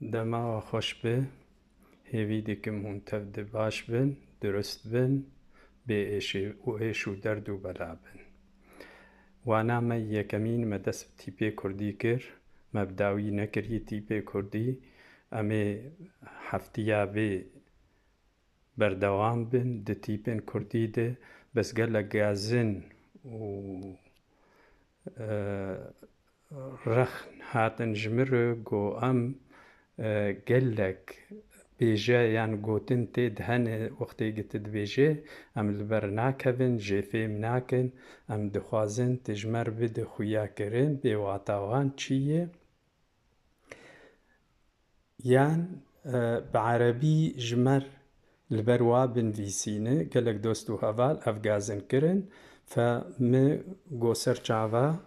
Dema xweş be, hêvî dikim hûn tev de baş bin, durist bin, bê êş û derd û bela bin. Wana me yekemîn me dest bi tîpê Kurdî kir, me bi dawî nekiriye tîpê Kurdî, em ê heftiya vê berdewam bin di tîpên Kurdî de, bes gelek gazin û rexn hatin ji min re got em gelek bêje yan gotin tê de hene wextê tu dibêje em li ber nakevin, jê fêm nakin, em dixwazin tu ji me re bide xuyakirin, pêwata wan çi ye? Yan bi erebî ji me re li ber wa binivîsîne, gelek dost û heval ev gazin kirin, fe mi got ser çava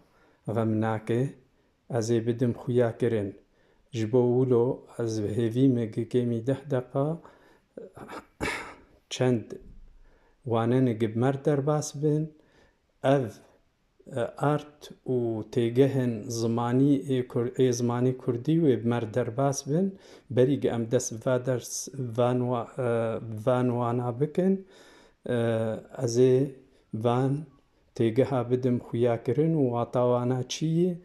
xem nake, ez ê bidim xuyakirin. Ji bo wilo ez hêvî me gikemî 10 deqa çend wanenekî bi me re derbas bin, ev art û têgehên zimanî ê zimanî Kurdî wê bi me re derbas bin, berî em dest bi van wana bikin, ez ê van têgeha bidim xuyakirin û wata wana çi ye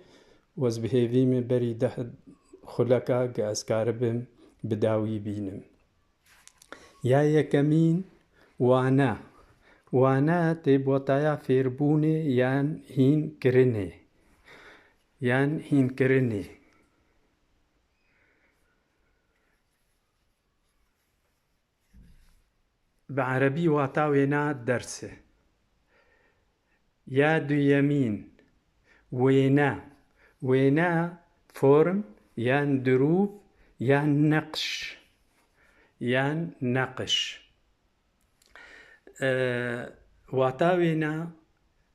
û ez bi hêvî me berî 10 xuleka ku ez karibim bi dawî bînim. Ya yekemîn wane. Wane tê botaya fêrbûnê yan hînkirinê. Yan hînkirinê. Bi erebî wata wêna ders e. Ya duyemîn wêne. Wêne form yan dirûv yan neqş. Yan neqş. Wata wêne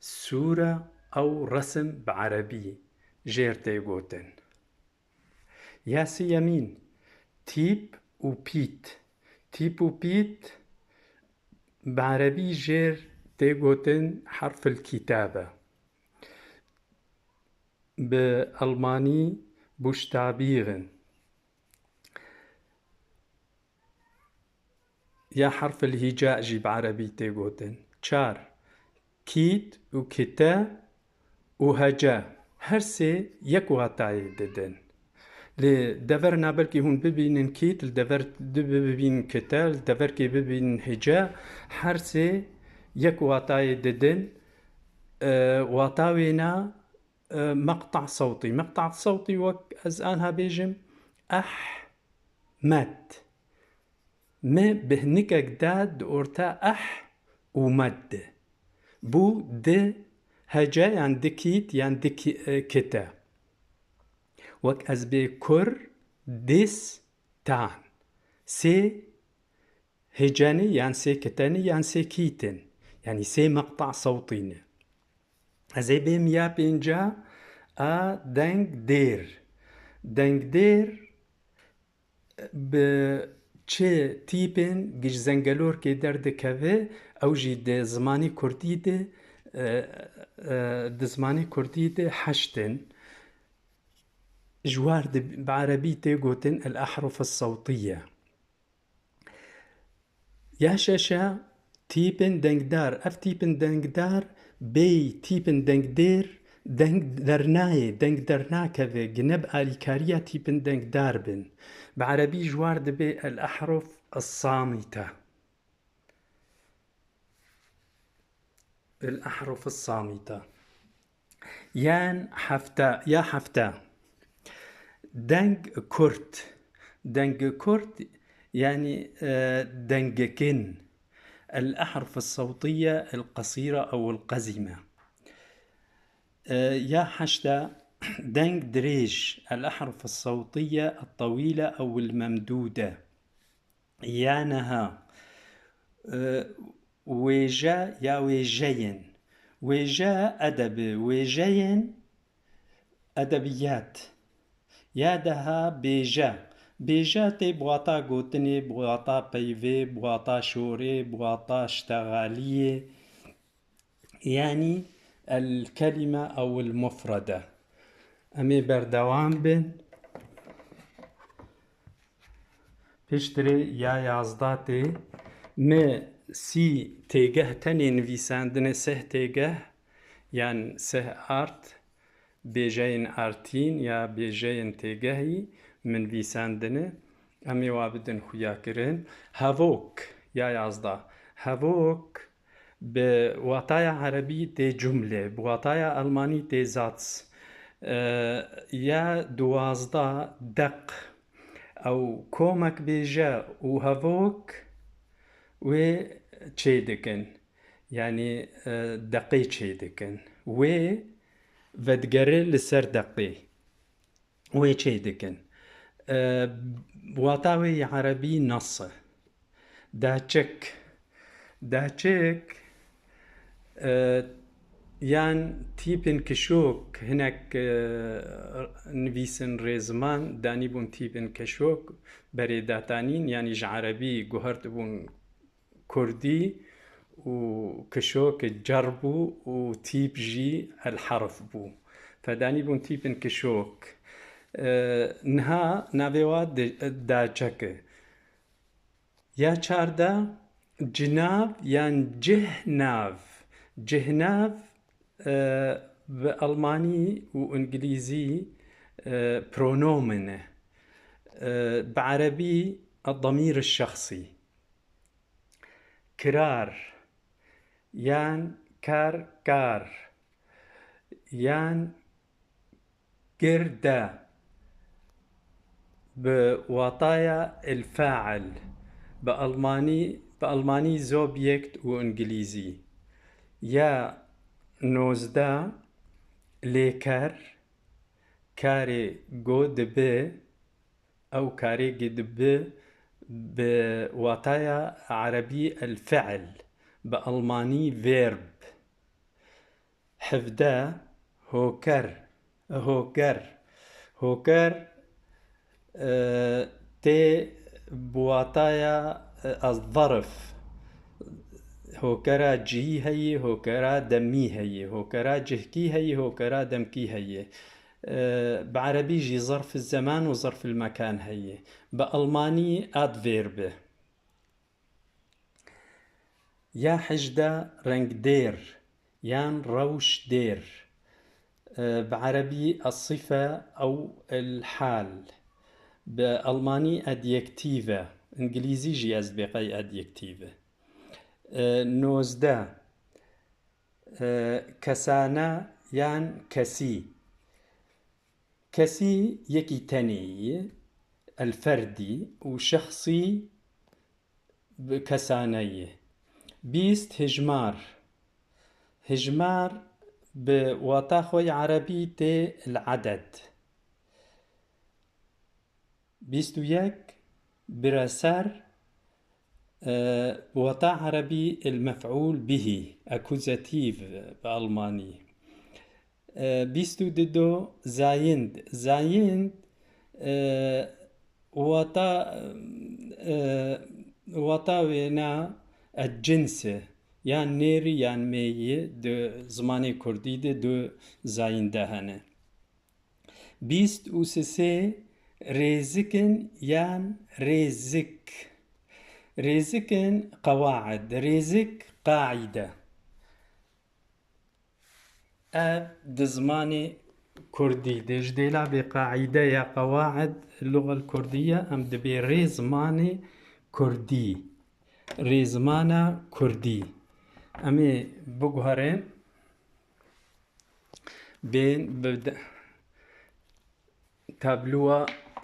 sûre ew resim bi erebî jêr tê gotin. Ya sêyemîn tîp û pît. Tîp û pît bi erebî jêr tê gotin herfil kîtabe. Bi Almanî buchstabieren. Ya herfil hîca jî bi erebî tê gotin. 4 kît û kite û hece. Her sê yek watayê didin. Li deverna belkî hûn bibînin kît, li dever bibînin kite, li deverkê bibînin hece, her sê yek watayê didin. Wata wêne meqta sewtî. Meqta sewtî wek ez aniha bêjim Ehmed. Mi bi hinikek de di orta û med de. Bû di hece yan di kît yan di kite. Wek ez bê Kurdistan. Sê hecenî yan sê kitenî yan sê kîtin. Yani sê meqta sewtî ne. Ez ê bêm ya pênca a dengdêr. Dengdêr bi çi tîpên ji zengelorkê derdikeve, ew jî di zimanî Kurdî de heşt in. Ji war bi erebî tê gotin el ehruf sewtîye. Ya şeşe tîpên dengdar. Ev tîpên dengdar bêyî tîpên dengdêr deng dernayê, deng dernakeve, gine bi alîkariya tîpên dengdar bin. Bi erebî ji war dibe el ehruf samîte. El ehruf samîte. Yan hefte. Ya hefte. Deng Kurd. Deng Kurd yani dengekin. الأحرف الصوتية القصيرة أو القزمة. يا حشدة دنج دريج الأحرف الصوتية الطويلة أو الممدودة. يا نها ويجا يا ويجين. ويجا أدب ويجين أدبيات. يا دها بيجا. بێژە تێ بواتە گوتنێ، بواتە پەیوێ، بواتە شۆرێ، بواتە شتەغالیێ، یعنی الكلمة أو المفردة. ئەمێ بەردەوام بن. پشتری یا 11 تێ me سی تێگەه tenê nivîsandine seh têgeh yan seh art bêjeyên artîn ya bêjeyên têgehî min nivîsandine em ê wa bidin xuyakirin. Hevok ya 11 hevok bi wataya erebî tê cumle bi wataya almanî tê zats. Ya 12 deq ew komek bêje û hevok wê çê dikin yanî deqê çê dikin wê vedgere li ser deqê wê çê dikin. Wata wê ya erebî nas e. Dehçik yan tîpên kişok hinek nivîsin rêziman danîbûn tîpên kişok berê datanîn yanî ji erebî guher dibûn kurdî û kişok cer bû û tîp jî elherf bû. Fedanîbûn tîpên kişok. Niha navê wa dehçik e. Ya 14 cinav yan cihnav. Cihnav bi Almanî û İngilîzî pronomen e. Bi erebî الضمير الشخصي. Kirar yan kar yan girde bi wataya الفاعل bi Almanî Subjekt û İngilîzî. Ya 19 lêker karê got dibe ew karê dibe bi wataya erebî الفعل bi Almanî verb. 17 hoker tê bi wataya الظرف. هوکرا جی هەیە هۆکەرا دەمی هەیە هۆکەرا جهکی هەیە هۆکەرا دەمکی هەیە. بە عەرەبیژی ظرف الزەمان و ظرف المەکان هەیە. بە ئەڵمانی ئادڤێربە. یا 18 ڕەنگدێر یان ڕەوش دێر بە عەرەبی الصفە ئەو الحال. بە ئەڵمانی ئەدیەکتیڤە ئینگلیزیژی ئەزبێقەی ئەدیەکتیڤە. 19 کەسانە یان کەسی. کەسی یەکی تەنێیە الفەردی و شەخصی کەسانەیە. 20 هژمار bi wata xwe عەرەبî tê العەدەد. 21 برەسەر بوata عەرەبî المفعول به accusative بألماني. 22 زایند wata wêna الجنس yan nêrî yan mêyê di zimanê Kurdî de du zayinde hene. 23 rêzikin yan rêzik. رێزکن قەواعد رێزک قاعدە. ئەv di zimanê Kurdî de ji dêla bê قاعدە ya قەواعد اللغة الكردية em dibê rê zimanê Kurdî. Rêzimana Kurdî. Em ê biguherên bên bi tabloa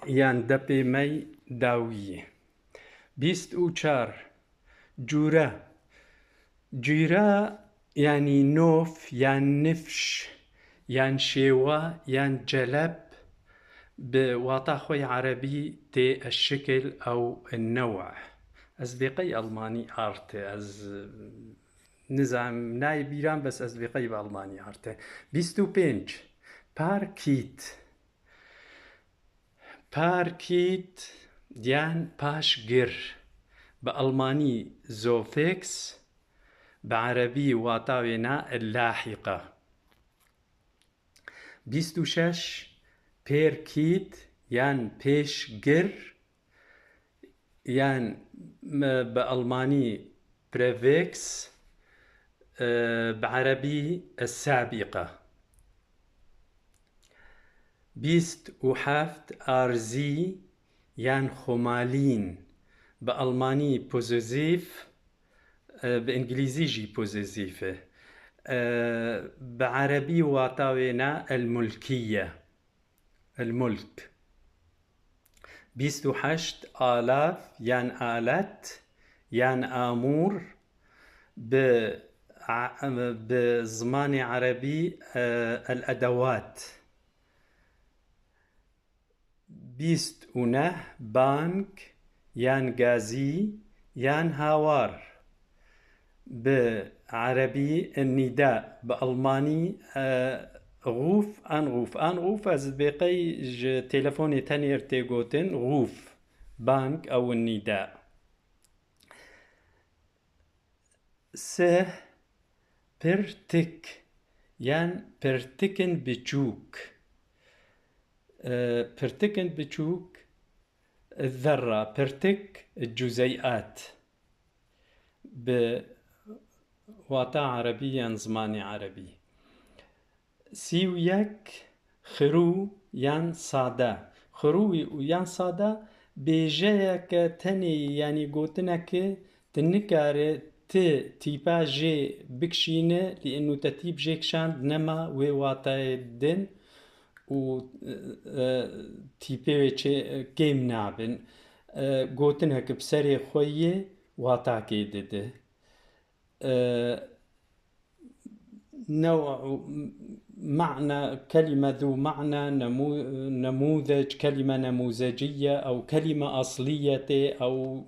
yan depê me dawî. 24 جوره yani nof yan nifş yan şêwa yan celeb bi wata xwe عەرەبî tê الشكل أو النوع. Ez vêqey Almanî arte ez nizam nayê bîran bes ez vêqey bi Almanî arte. 25 parkît yan paşgir bi Almanî zofix bi عەرەبî wata wêna اللاحقة. 26 pêrkît yan pêşgir يعني بألماني بريفيكس، بعربي السابقة. بيست وحافت أرزي يعني خمالين، بألماني بوزيزيف، بإنجليزي جي بوزيزيفه. بعربي واتاوينا الملكية، الملك. 28 آلاف يعني آلات يعني آمور، بزمان عربي الأدوات. 29 بانك يعني غازي يعني هاوار، بعربي النداء. بألماني غوف أنغوف. أنغوف از بقي تلفوني تانير تيغوتن غوف بانك أو النداء. سه برتك يعني برتكن بتشوك. برتكن بتشوك الذرة، برتك الجزيئات. بواتا عربيا زماني عربي. سيويك خرو يعني صادا. خرو يعني صادا بيجيك تاني يعني قوتنك تنكار تيبا جي بكشينه لأنه تتيب جيك شاند نما وواتا الدن و تیپێ گەیم نابن گوتنەکە بسەرێ خۆیێ واتاکێ دەدە. نوع معنى كلمة ذو معنى نموذج، كلمة نموذجية أو كلمة أصلية أو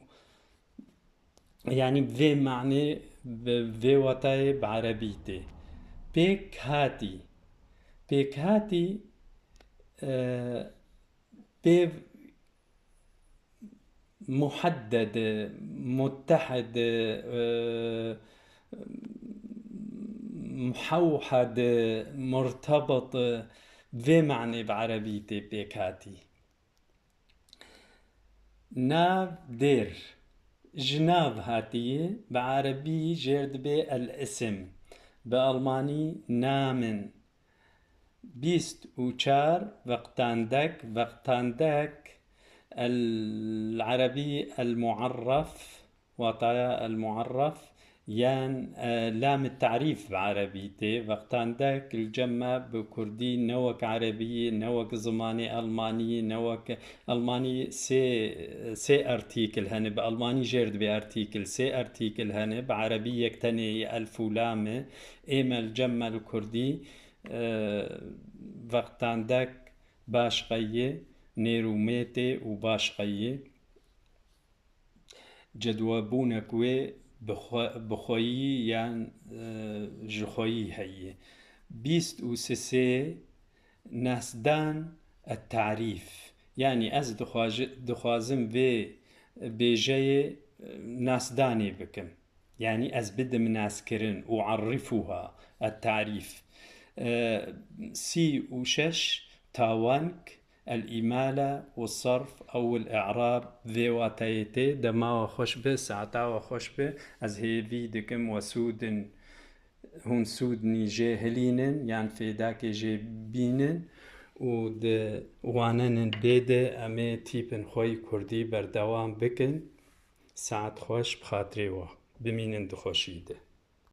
يعني بذي معنى بذي واتاي بعربيتي. بيك هاتي. بيك هاتي بيف محدد متحد محوحد مرتبط، في معنى بعربيتي بيكاتي. ناف دير جناب هاتي بعربي جرد بي الاسم، بألماني نامن. 24 وقتاندك. وقتاندك العربي المعرف، وطايا المعرف يان لام التعريف بعربيتي. وقتاندك الجمع بكردي نوك عربي نوك زماني ألماني نوك ألماني سي أرتيكل هني بألماني جرد بأرتيكل سي أرتيكل هني بعربي يكتني ألف ولامة. إما الجمع الكردي وقتاندك باش قيه نيروميتي وباش قيه جدوابونك وي بخويي يعني جخويي هي. 26 ناسدان التعريف يعني أز دخوازم في بيجي ناسداني بكم يعني أز بدم ناسكرن وعرفوها التعريف. 6 تاوانك الإمالة والصرف أو الإعراب ذي واتايتي دما وخشبه ساعتا وخشبه از هيفي دكم وسودن هون سودني جاهلين يعني في داك جيبينن و وانن بيده أمي تيبن خوي كردي بردوام بكن ساعت خوش بخاطري و بمينن دخوشيده.